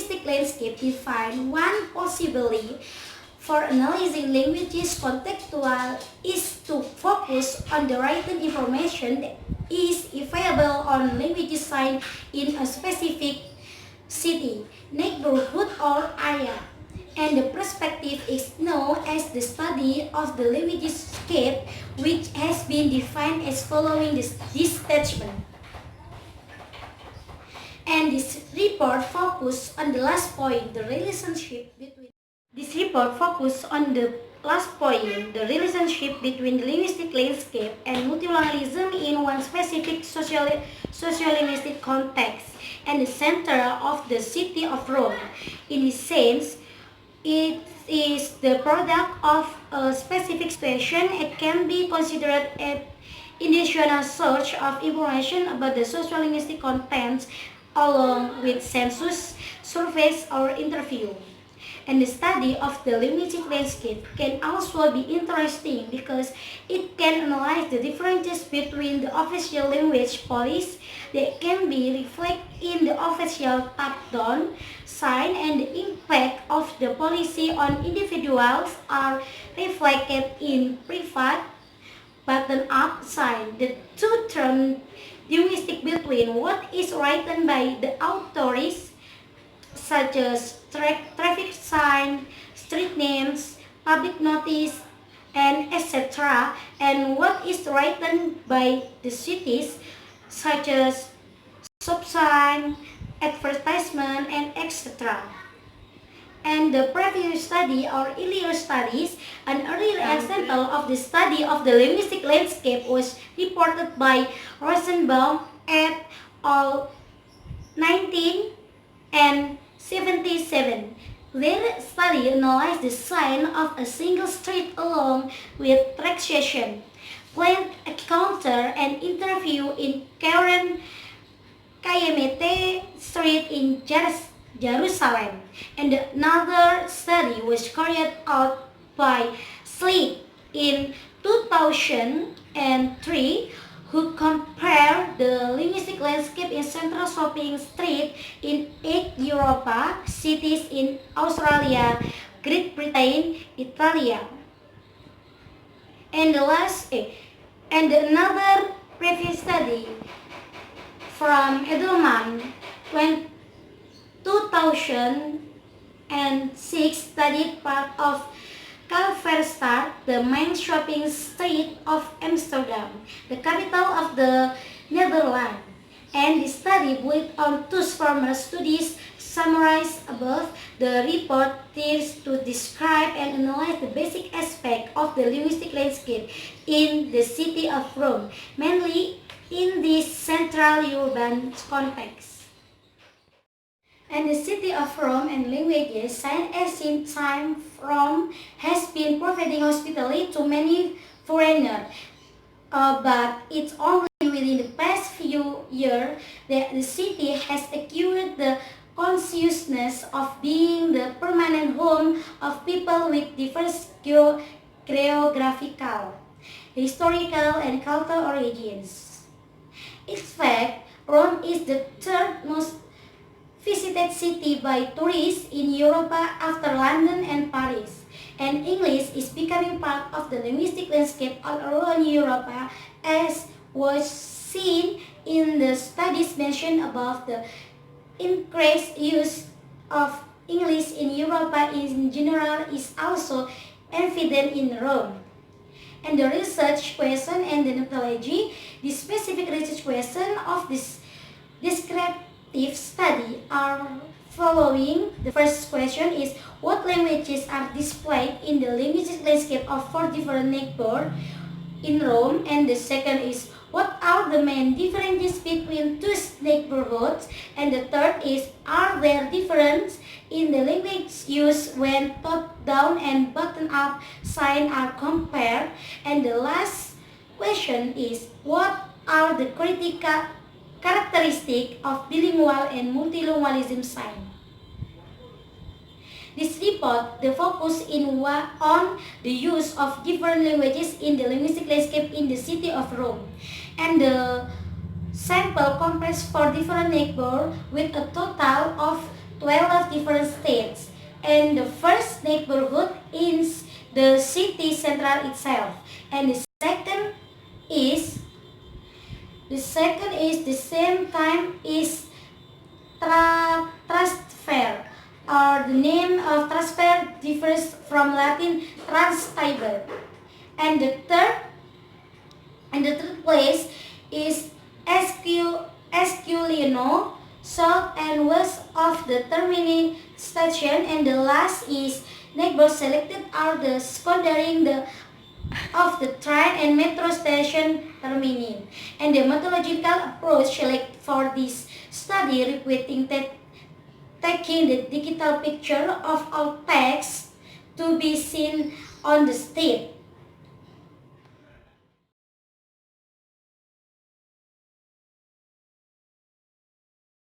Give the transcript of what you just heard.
linguistic landscape define one possibility for analyzing languages contextual is to focus on the written information that is available on language sign in a specific city, neighborhood, or area. And the perspective is known as the study of the linguistic, which has been defined as following this statement. And this report focuses on the last point, the relationship between the relationship between the linguistic landscape and multilingualism in one specific sociolinguistic context and the center of the city of Rome. In this sense, it is the product of a specific situation. It can be considered an additional source of information about the sociolinguistic contents along with census, surveys, or interview. And the study of the linguistic landscape can also be interesting because it can analyze the differences between the official language policy that can be reflected in the official top-down sign, and the impact of the policy on individuals are reflected in private bottom-up sign. The two terms linguistic between what is written by the authorities such as traffic sign, street names, public notice, and etc., and what is written by the cities such as stop sign, advertisement, and etc. And the previous study or earlier studies, an earlier example of the study of the linguistic landscape was reported by Rosenbaum et al. 1977. Their study analyzed the sign of a single street along with taxation, planned encounter, and interview in Karen Kayemete Street in Jerusalem. And another study was carried out by Sleep in 2003, who compared the linguistic landscape in central shopping street in 8 Europa cities in Australia, Great Britain, Italy. And another previous study from Edelman 2006 studied part of Kalverstraat, the main shopping street of Amsterdam, the capital of the Netherlands. And the study built on two former studies summarized above. The report tries to describe and analyze the basic aspect of the linguistic landscape in the city of Rome, mainly in this central urban context. And the city of Rome and languages, since ancient time, Rome has been providing hospitality to many foreigners. But it's only within the past few years that the city has acquired the consciousness of being the permanent home of people with diverse geographical, historical, and cultural origins. In fact, Rome is the third most visited city by tourists in Europe after London and Paris, and English is becoming part of the linguistic landscape all around Europe, as was seen in the studies mentioned above. The increased use of English in Europe in general is also evident in Rome. And the research question and the methodology, the specific research question of this descriptive study are following. The first question is, what languages are displayed in the linguistic landscape of 4 different neighbors in Rome? And the second is, what are the main differences between two neighborhoods? And the third is, are there differences in the language used when top-down and bottom-up signs are compared? And the last question is, what are the critical characteristics of bilingual and multilingualism sign? This report, the focus on the use of different languages in the linguistic landscape in the city of Rome. And the sample compares 4 different neighbors with a total of 12 neighborhood in the city center itself. And the second is the same time is transfer, or the name of transfer differs from Latin transtiber. And the third place is Esquilino, south and west of the terminal station, and the last is neighbors selected are the secondary of the train and metro station termini. And the methodological approach selected for this study requiring taking the digital picture of all text to be seen on the street.